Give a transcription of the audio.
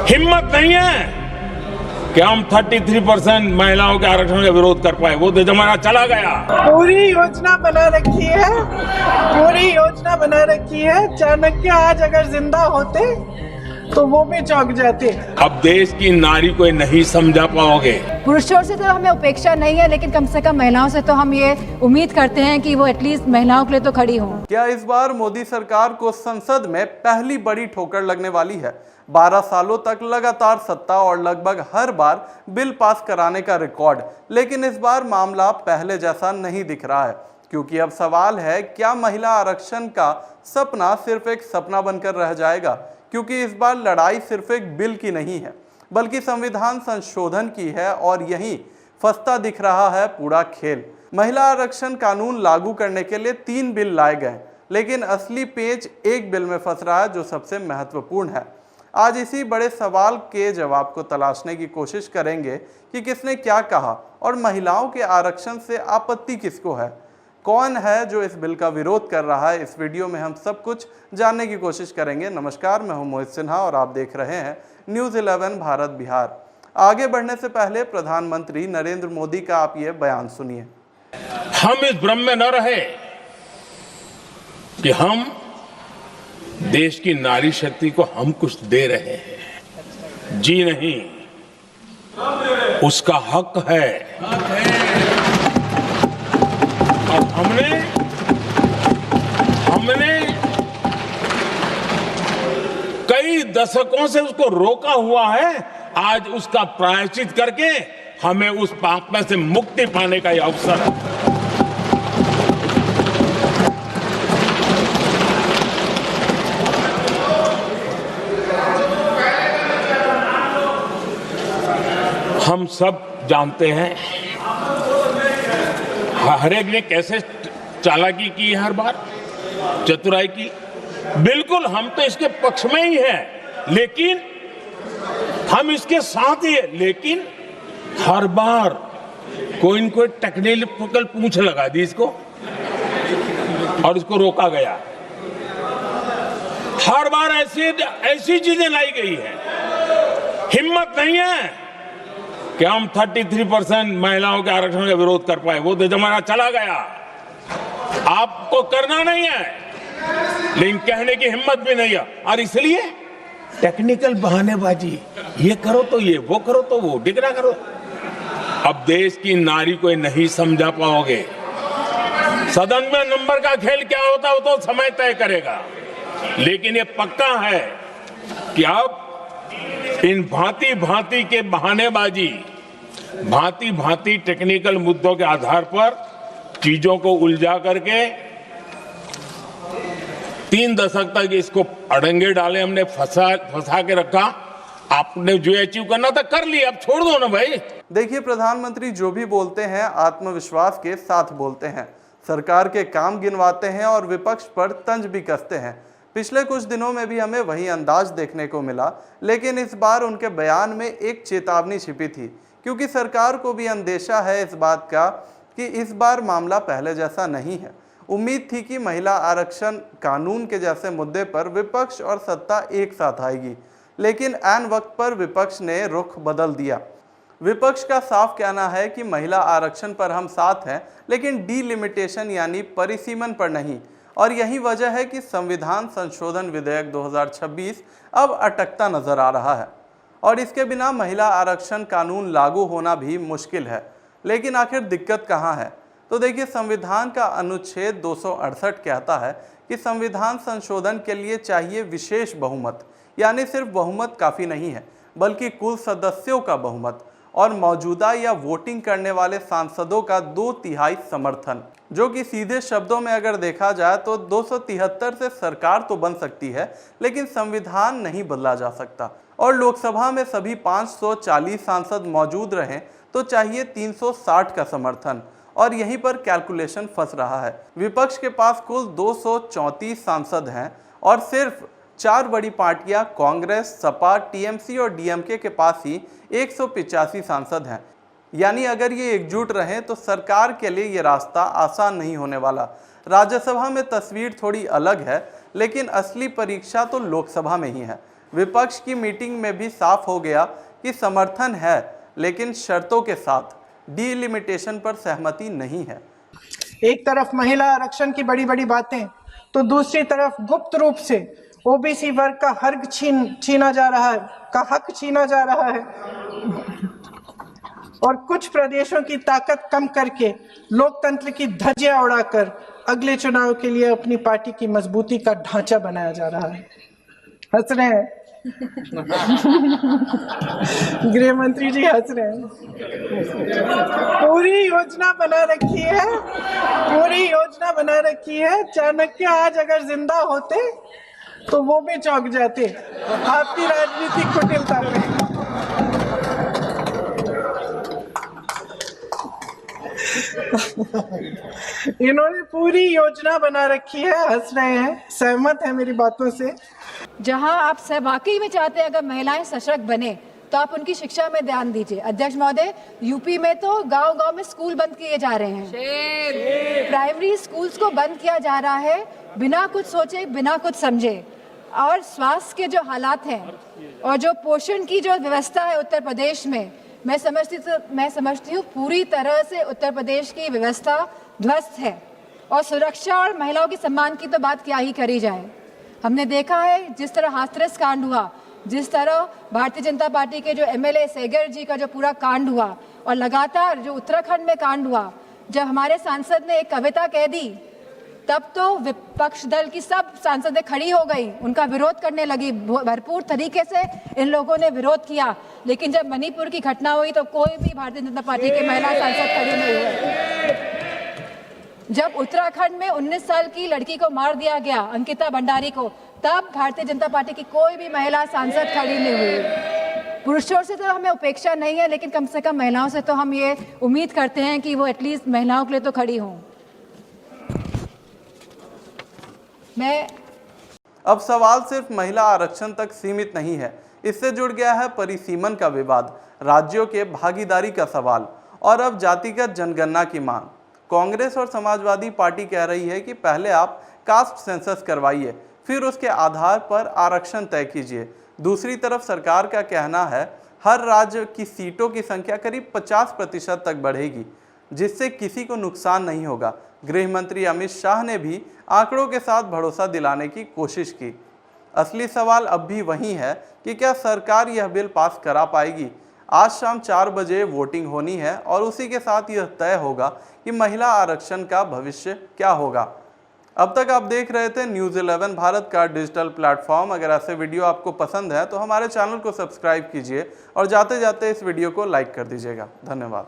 हिम्मत नहीं है कि हम 33% महिलाओं के आरक्षण का विरोध कर पाए। वो तो जमाना चला गया। पूरी योजना बना रखी है। चाणक्य आज अगर जिंदा होते तो वो भी चौंक जाते। अब देश की नारी को नहीं समझा पाओगे। पुरुषों से तो हमें उपेक्षा नहीं है, लेकिन कम से कम महिलाओं से तो हम ये उम्मीद करते हैं कि वो एटलीस्ट महिलाओं के लिए तो खड़ी हों। क्या इस बार मोदी सरकार को संसद में पहली बड़ी ठोकर लगने वाली है? 12 सालों तक लगातार सत्ता और लगभग हर बार बिल पास कराने का रिकॉर्ड, लेकिन इस बार मामला पहले जैसा नहीं दिख रहा है। क्योंकि अब सवाल है, क्या महिला आरक्षण का सपना सिर्फ एक सपना बनकर रह जाएगा? क्योंकि इस बार लड़ाई सिर्फ एक बिल की नहीं है, बल्कि संविधान संशोधन की है, और यही फंसता दिख रहा है पूरा खेल। महिला आरक्षण कानून लागू करने के लिए 3 बिल लाए गए, लेकिन असली पेच एक बिल में फंस रहा है, जो सबसे महत्वपूर्ण है। आज इसी बड़े सवाल के जवाब को तलाशने की कोशिश करेंगे कि किसने क्या कहा और महिलाओं के आरक्षण से आपत्ति किसको है, कौन है जो इस बिल का विरोध कर रहा है। इस वीडियो में हम सब कुछ जानने की कोशिश करेंगे। नमस्कार, मैं हूं मोहित सिन्हा और आप देख रहे हैं न्यूज़ 11 भारत बिहार। आगे बढ़ने से पहले प्रधानमंत्री नरेंद्र मोदी का आप ये बयान सुनिए। हम इस भ्रम में न रहे कि हम देश की नारी शक्ति को हम कुछ दे रहे हैं। जी नहीं, उसका हक है। और हमने कई दशकों से उसको रोका हुआ है। आज उसका प्रायश्चित करके हमें उस पाप में से मुक्ति पाने का यह अवसर है। हम सब जानते हैं हर एक ने कैसे चालाकी की, हर बार चतुराई की। बिल्कुल हम तो इसके पक्ष में ही हैं, लेकिन हम इसके साथ ही है, लेकिन हर बार कोई न कोई टेक्निकल पूंछ लगा दी इसको और इसको रोका गया। हर बार ऐसी चीजें लाई गई है। हिम्मत नहीं है कि हम 33% महिलाओं के आरक्षण का विरोध कर पाए। वो तो जमाना चला गया। आपको करना नहीं है, लेकिन कहने की हिम्मत भी नहीं है। और इसलिए टेक्निकल बहानेबाजी, ये करो तो ये, वो करो तो वो, डिगरा करो। अब देश की नारी को नहीं समझा पाओगे। सदन में नंबर का खेल क्या होता है वो तो समय तय करेगा, लेकिन ये पक्का है कि अब इन भांति भांति के बहानेबाजी, भांति भांति टेक्निकल मुद्दों के आधार पर चीजों को उलझा करके 3 दशक तक इसको अड़ंगे डाले, हमने फंसा के रखा। आपने जो अचीव करना था कर लिया, अब छोड़ दो ना भाई। देखिए, प्रधानमंत्री जो भी बोलते हैं आत्मविश्वास के साथ बोलते हैं, सरकार के काम गिनवाते हैं और विपक्ष पर तंज भी कसते हैं। पिछले कुछ दिनों में भी हमें वही अंदाज देखने को मिला, लेकिन इस बार उनके बयान में एक चेतावनी छिपी थी, क्योंकि सरकार को भी अंदेशा है इस बात का कि इस बार मामला पहले जैसा नहीं है। उम्मीद थी कि महिला आरक्षण कानून के जैसे मुद्दे पर विपक्ष और सत्ता एक साथ आएगी, लेकिन ऐन वक्त पर विपक्ष ने रुख बदल दिया। विपक्ष का साफ कहना है कि महिला आरक्षण पर हम साथ हैं, लेकिन डीलिमिटेशन यानी परिसीमन पर नहीं। और यही वजह है कि संविधान संशोधन विधेयक 2026 अब अटकता नजर आ रहा है, और इसके बिना महिला आरक्षण कानून लागू होना भी मुश्किल है। लेकिन आखिर दिक्कत कहाँ है? तो देखिए, संविधान का अनुच्छेद 268 कहता है कि संविधान संशोधन के लिए चाहिए विशेष बहुमत, यानी सिर्फ बहुमत काफ़ी नहीं है, बल्कि कुल सदस्यों का बहुमत और मौजूदा या वोटिंग करने वाले सांसदों का 2/3 समर्थन, जो कि सीधे शब्दों में अगर देखा जाए तो 273 से सरकार तो बन सकती है, लेकिन संविधान नहीं बदला जा सकता। और लोकसभा में सभी 540 सांसद मौजूद रहें तो चाहिए 360 का समर्थन, और यहीं पर कैलकुलेशन फंस रहा है। विपक्ष के पास कुल 234 सांसद हैं और सिर्फ 4 बड़ी पार्टियां कांग्रेस, सपा, टीएमसी और डीएमके के पास ही 185 सांसद हैं। यानी अगर ये एकजुट रहें तो सरकार के लिए ये रास्ता आसान नहीं होने वाला। राज्यसभा में तस्वीर थोड़ी अलग है, लेकिन असली परीक्षा तो लोकसभा में ही है। विपक्ष की मीटिंग में भी साफ हो गया कि समर्थन है, लेकिन शर्तों के साथ। डिलिमिटेशन पर सहमति नहीं है। एक तरफ महिला आरक्षण की बड़ी बड़ी बातें, तो दूसरी तरफ गुप्त रूप से ओबीसी वर्ग का हक छीना जा रहा है और कुछ प्रदेशों की ताकत कम करके लोकतंत्र की धज्जियां उड़ाकर अगले चुनाव के लिए अपनी पार्टी की मजबूती का ढांचा बनाया जा रहा है। हंस रहे हैं गृह मंत्री जी, हंस रहे हैं। पूरी योजना बना रखी है। चाणक्य आज अगर जिंदा होते तो वो भी चौंक जाते आपकी राजनीतिक कुटिलता में। इन्होंने पूरी योजना बना रखी है। हंस रहे हैं, सहमत है मेरी बातों से। जहां आप वाकई में चाहते हैं अगर महिलाएं सशक्त बने तो आप उनकी शिक्षा में ध्यान दीजिए। अध्यक्ष महोदय, यूपी में तो गांव-गांव में स्कूल बंद किए जा रहे हैं। प्राइमरी स्कूल्स को बंद किया जा रहा है बिना कुछ सोचे, बिना कुछ समझे। और स्वास्थ्य के जो हालात हैं और जो पोषण की जो व्यवस्था है उत्तर प्रदेश में, मैं समझती हूँ पूरी तरह से उत्तर प्रदेश की व्यवस्था ध्वस्त है। और सुरक्षा और महिलाओं के सम्मान की तो बात क्या ही करी जाए। हमने देखा है जिस तरह हाथरस कांड हुआ, जिस तरह भारतीय जनता पार्टी के जो एमएलए सेगर जी का जो पूरा कांड हुआ, और लगातार जो उत्तराखंड में कांड हुआ, जब हमारे सांसद ने एक कविता कह दी तब तो विपक्ष दल की सब सांसदें खड़ी हो गई, उनका विरोध करने लगी। भरपूर तरीके से इन लोगों ने विरोध किया, लेकिन जब मणिपुर की घटना हुई तो कोई भी भारतीय जनता पार्टी के महिला सांसद खड़ी नहीं हुए। जब उत्तराखंड में 19 साल की लड़की को मार दिया गया, अंकिता भंडारी को, तब भारतीय जनता पार्टी की कोई भी महिला सांसद खड़ी नहीं हुई। पुरुषों से तो हमें उपेक्षा नहीं है, लेकिन कम से कम महिलाओं से तो हम ये उम्मीद करते हैं कि वो एटलीस्ट महिलाओं के लिए तो खड़ी हों। अब सवाल सिर्फ महिला आरक्षण तक सीमित नहीं है, इससे जुड़ गया है परिसीमन का विवाद, राज्यों के भागीदारी का सवाल और अब जातिगत जनगणना की मांग। कांग्रेस और समाजवादी पार्टी कह रही है कि पहले आप कास्ट सेंसस करवाइए, फिर उसके आधार पर आरक्षण तय कीजिए। दूसरी तरफ सरकार का कहना है हर राज्य की सीटों की संख्या करीब 50% तक बढ़ेगी, जिससे किसी को नुकसान नहीं होगा। गृह मंत्री अमित शाह ने भी आंकड़ों के साथ भरोसा दिलाने की कोशिश की। असली सवाल अब भी वही है कि क्या सरकार यह बिल पास करा पाएगी। आज शाम 4 बजे वोटिंग होनी है और उसी के साथ यह तय होगा कि महिला आरक्षण का भविष्य क्या होगा। अब तक आप देख रहे थे न्यूज़ 11 भारत का डिजिटल प्लेटफॉर्म। अगर ऐसे वीडियो आपको पसंद है तो हमारे चैनल को सब्सक्राइब कीजिए और जाते जाते इस वीडियो को लाइक कर दीजिएगा। धन्यवाद।